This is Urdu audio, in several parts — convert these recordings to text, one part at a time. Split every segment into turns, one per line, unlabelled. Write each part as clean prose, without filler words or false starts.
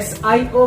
SIO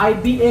IBA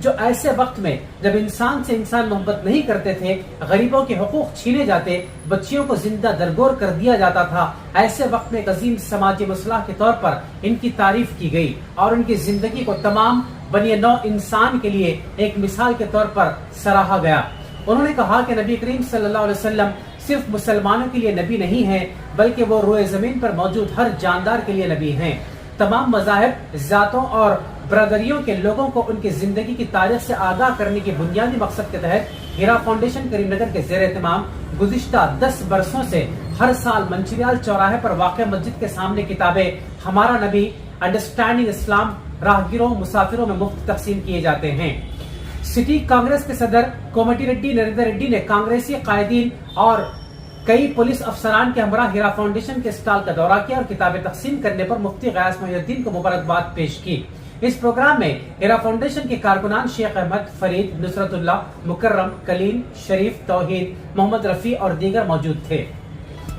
جو ایسے وقت میں جب انسان سے انسان محبت نہیں کرتے تھے، غریبوں کے حقوق چھینے جاتے، بچیوں کو زندہ درگور کر دیا جاتا تھا، ایسے وقت میں ایک عظیم سماجی مصلح کے طور پر ان کی تعریف کی گئی اور ان کی زندگی کو تمام بنی نوع انسان کے لیے ایک مثال کے طور پر سراہا گیا۔ انہوں نے کہا کہ نبی کریم صلی اللہ علیہ وسلم صرف مسلمانوں کے لیے نبی نہیں ہیں، بلکہ وہ روئے زمین پر موجود ہر جاندار کے لیے نبی ہیں۔ تمام مذاہب، ذاتوں اور برادریوں کے لوگوں کو ان کی زندگی کی تاریخ سے آگاہ کرنے کے بنیادی مقصد کے تحت ہیرا فاؤنڈیشن کریم نگر کے زیر اہتمام گزشتہ 10 برسوں سے ہر سال منچریال چوراہے پر واقع مسجد کے سامنے کتابیں ہمارا نبی، انڈرسٹینڈنگ اسلام راہگیروں مسافروں میں مفت تقسیم کیے جاتے ہیں۔ سٹی کانگریس کے صدر کومٹی ریڈی نریندر ریڈی نے کانگریسی قائدین اور کئی پولیس افسران کے ہمراہ ہیرا فاؤنڈیشن کے اسٹال کا دورہ کیا اور کتابیں تقسیم کرنے پر مفتی غیاث محی الدین کو مبارکباد پیش کی۔ اس پروگرام میں ہیرا فاؤنڈیشن کے کارکنان شیخ احمد، فرید، نصرت اللہ، مکرم، کلیم، شریف، توحید، محمد رفیع اور دیگر موجود تھے۔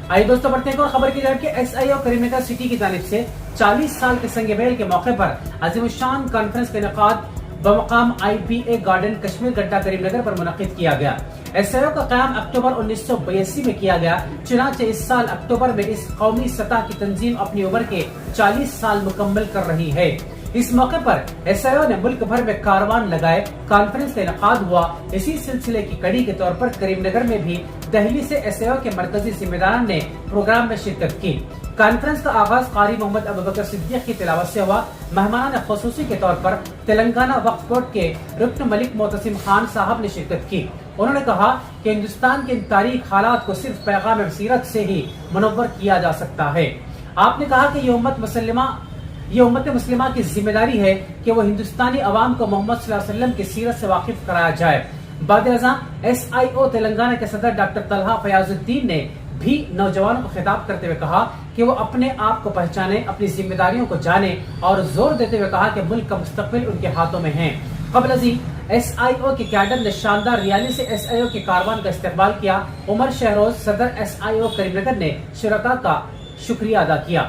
آئیے دوستو بڑھتے ہیں اور خبر کی جانب کہ S I O Karimnagar city کی جانب سے 40 سال کے سنگ میل کے موقع پر عظیم الشان کانفرنس کا انعقاد بمقام آئی پی اے گارڈن کشمیر گڈھا کریم نگر پر منعقد کیا گیا۔ ایس آئی او کا قیام اکتوبر 1982 میں کیا گیا، چنانچہ اس سال اکتوبر میں اس قومی سطح کی تنظیم اپنی عمر کے 40 سال مکمل کر رہی ہے۔ اس موقع پر ایس آئی او نے ملک بھر میں کاروان لگائے، کانفرنس کا انعقاد ہوا۔ اسی سلسلے کی کڑی کے طور پر کریم نگر میں بھی دہلی سے ایس آئی او کے مرکزی ذمہ داران نے پروگرام میں شرکت کی۔ کانفرنس کا آغاز قاری محمد ابوبکر صدیق کی تلاوت سے ہوا۔ مہمانان خصوصی کے طور پر تلنگانہ وقف بورڈ کے رکن ملک معتصم خان صاحب نے شرکت کی۔ انہوں نے کہا کہ ہندوستان کے ان تاریخ حالات کو صرف پیغام بصیرت سے ہی منور کیا جا سکتا ہے۔ آپ نے کہا کہ یہ امت مسلمہ کی ذمہ داری ہے کہ وہ ہندوستانی عوام کو محمد صلی اللہ علیہ وسلم کی سیرت سے واقف کرایا جائے۔ بعد ازاں ایس آئی او تلنگانہ کے صدر ڈاکٹر طلحہ فیاض الدین نے بھی نوجوانوں کو خطاب کرتے ہوئے کہا کہ وہ اپنے آپ کو پہچانے، اپنی ذمہ داریوں کو جانے اور زور دیتے ہوئے کہا کہ ملک کا مستقبل ان کے ہاتھوں میں ہے۔ قبل ازیں ایس آئی او کے کیڈر نے شاندار ریالی سے ایس آئی او کے کاروان کا استقبال کیا۔ عمر شہروز صدر ایس آئی او کریم نگر نے شرکاء کا شکریہ ادا کیا۔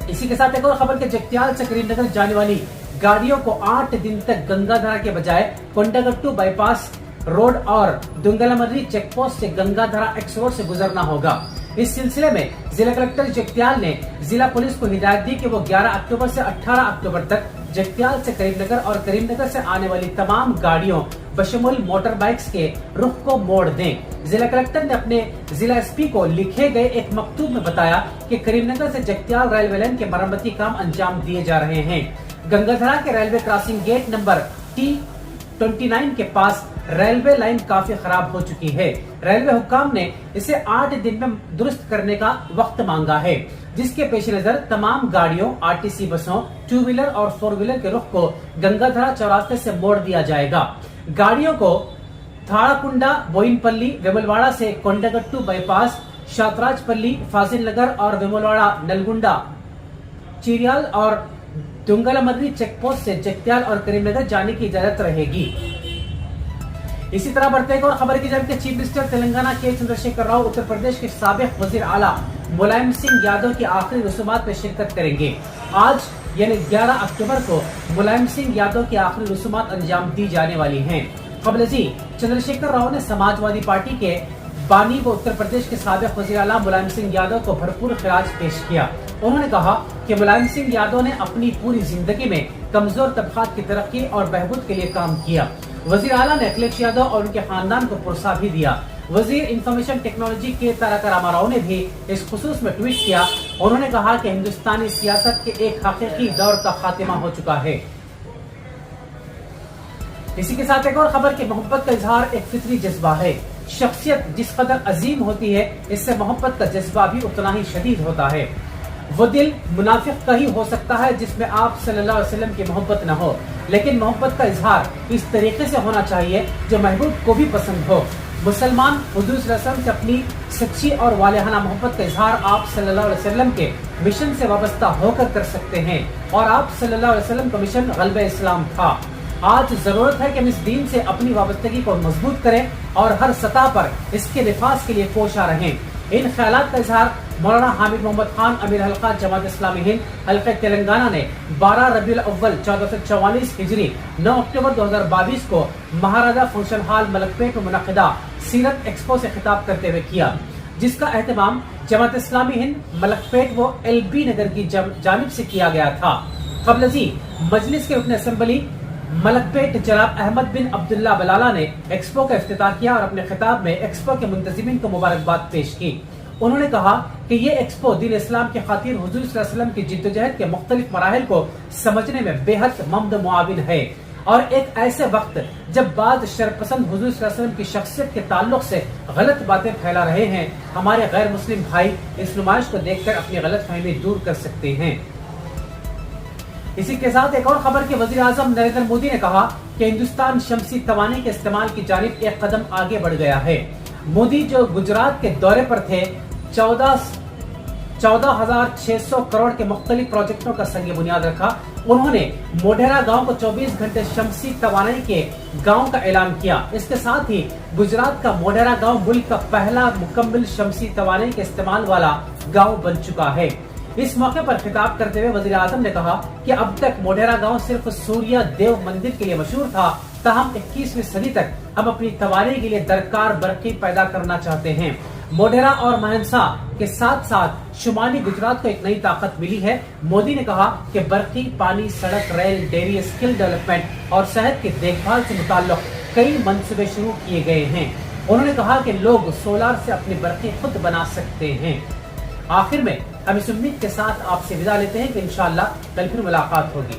اسی کے ساتھ ایک اور خبر کہ جگتیال سے کریم نگر جانے والی گاڑیوں کو 8 دن تک گنگا دھرا کے بجائے کنڈاگٹو بائی پاس روڈ اور دنگلمری چیک پوسٹ سے گنگا دھرا ایکس روڈ سے گزرنا ہوگا۔ اس سلسلے میں ضلع کلکٹر جگتیال نے ضلع پولیس کو ہدایت دی کہ وہ 11 اکتوبر سے 18 اکتوبر تک جگتیال سے کریم نگر اور کریم نگر سے آنے والی تمام گاڑیوں بشمول موٹر بائکس کے رخ کو موڑ دیں۔ ضلع کلکٹر نے اپنے ضلع ایس پی کو لکھے گئے ایک مکتوب میں بتایا کہ کریم نگر سے جگتیال ریلوے لائن کے مرمتی کام انجام دیے جا رہے ہیں۔ گنگا دھرا کے railway crossing gate number T29 کے پاس ریلوے لائن کافی خراب ہو چکی ہے۔ ریلوے حکام نے اسے 8 دن میں درست کرنے کا وقت مانگا ہے، جس کے پیش نظر تمام گاڑیوں، آر ٹی سی بسوں، 2 ویلر اور 4 ویلر کے رخ کو گنگا دھرا چوراستے سے موڑ دیا جائے گا۔ گاڑیوں کو تھاڑا کنڈا، بوئن پلی، ویملواڑہ سے کنڈاگٹو بائی پاس، شاتراج پلی، فاضل نگر اور ویملواڑہ، نلگنڈا، چیریال اور دنگلمری چیک پوسٹ سے جگتیال اور کریم نگر جانے کی اجازت رہے گی۔ اسی طرح بڑھتے ایک اور خبر کی جانب کہ چیف منسٹر تلنگانہ کے چندرشیکھر راؤ اتر پردیش کے سابق وزیر اعلیٰ ملائم سنگھ یادو کی آخری رسومات میں شرکت کریں گے۔ آج یعنی 11 اکتوبر کو ملائم سنگھ یادو کی آخری رسومات انجام دی جانے والی ہیں۔ قبل ازیں چندرشیکھر راؤ نے سماجوادی پارٹی کے بانی و اتر پردیش کے سابق وزیر اعلیٰ ملائم سنگھ یادو کو بھرپور خراج پیش کیا۔ انہوں نے کہا کہ ملائم سنگھ یادو نے اپنی پوری زندگی میں کمزور طبقات کی ترقی اور بہبود کے لیے کام کیا۔ وزیر اعلیٰ نے اکھلیش یادو اور ان کے خاندان کو پرسا بھی دیا۔ وزیر انفارمیشن ٹیکنالوجی کے تارک راما راؤ نے بھی اس خصوص میں ٹویٹ کیا۔ انہوں نے کہا کہ ہندوستانی سیاست کے ایک حقیقی دور کا خاتمہ ہو چکا ہے۔ اسی کے ساتھ ایک اور خبر کہ محبت کا اظہار ایک فطری جذبہ ہے۔ شخصیت جس قدر عظیم ہوتی ہے، اس سے محبت کا جذبہ بھی اتنا ہی شدید ہوتا ہے۔ وہ دل منافق کا ہی ہو سکتا ہے جس میں آپ صلی اللہ علیہ وسلم کی محبت نہ ہو، لیکن محبت کا اظہار اس طریقے سے ہونا چاہیے جو محبوب کو بھی پسند ہو۔ مسلمان حضور صلی اللہ علیہ وسلم سے اپنی سچی اور والہانہ محبت کا اظہار آپ صلی اللہ علیہ وسلم کے مشن سے وابستہ ہو کر سکتے ہیں، اور آپ صلی اللہ علیہ وسلم کا مشن غلبہ اسلام تھا۔ آج ضرورت ہے کہ ہم اس دین سے اپنی وابستگی کو مضبوط کریں اور ہر سطح پر اس کے نفاذ کے لیے کوشاں رہیں۔ ان خیالات کا اظہار مولانا حامد محمد خان امیر حلقہ جماعت اسلامی ہند حلقہ تلنگانہ نے 12 ربیع الاول 1444 ہجری 9 اکتوبر 2022 کو مہاراجہ فنکشن ہال ملک پیٹ میں منعقدہ سیرت ایکسپو سے خطاب کرتے ہوئے کیا، جس کا اہتمام جماعت اسلامی ہند ملک پیٹ و ایل بی نگر کی جانب سے کیا گیا تھا۔ قبل ازیں مجلس کے رکن اسمبلی ملک پیٹ جناب احمد بن عبداللہ بلالہ نے ایکسپو کا افتتاح کیا اور اپنے خطاب میں ایکسپو کے منتظمین کو مبارکباد پیش کی۔ انہوں نے کہا کہ یہ ایکسپو دین اسلام کی خاطر حضور صلی اللہ علیہ وسلم کی جدوجہد کے مختلف مراحل کو سمجھنے میں بے حد ممد معاون ہے، اور ایک ایسے وقت جب بعض شرپسند حضور صلی اللہ علیہ وسلم کی شخصیت کے تعلق سے غلط باتیں پھیلا رہے ہیں، ہمارے غیر مسلم بھائی اس نمائش کو دیکھ کر اپنی غلط فہمی دور کر سکتے ہیں۔ اسی کے ساتھ ایک اور خبر کہ وزیر اعظم نریندر مودی نے کہا کہ ہندوستان شمسی توانائی کے استعمال کی جانب ایک قدم آگے بڑھ گیا ہے۔ مودی جو گجرات کے دورے پر تھے، 14,600 کروڑ کے مختلف پروجیکٹوں کا سنگ بنیاد رکھا۔ انہوں نے موڈیرا گاؤں کو 24 گھنٹے شمسی توانائی کے گاؤں کا اعلان کیا۔ اس کے ساتھ ہی گجرات کا موڈیرا گاؤں ملک کا پہلا مکمل شمسی توانائی کے استعمال والا گاؤں بن چکا ہے۔ اس موقع پر خطاب کرتے ہوئے وزیر اعظم نے کہا کہ اب تک موڈیرا گاؤں صرف سوریہ دیو مندر کے لیے مشہور تھا، تاہم 21ویں صدی تک ہم اپنی توانائی کے لیے درکار برقی پیدا کرنا چاہتے ہیں۔ موڈیرا اور مہنسا کے ساتھ ساتھ شمالی گجرات کو ایک نئی طاقت ملی ہے۔ مودی نے کہا کہ برقی، پانی، سڑک، ریل، ڈیری، اسکل ڈیولپمنٹ اور صحت کی دیکھ بھال سے متعلق کئی منصوبے شروع کیے گئے ہیں۔ انہوں نے کہا کہ لوگ سولار سے اپنی برقی خود بنا سکتے ہیں۔ آخر میں ہم اس امید کے ساتھ آپ سے وداع لیتے ہیں کہ انشاءاللہ کل پھر ملاقات ہوگی۔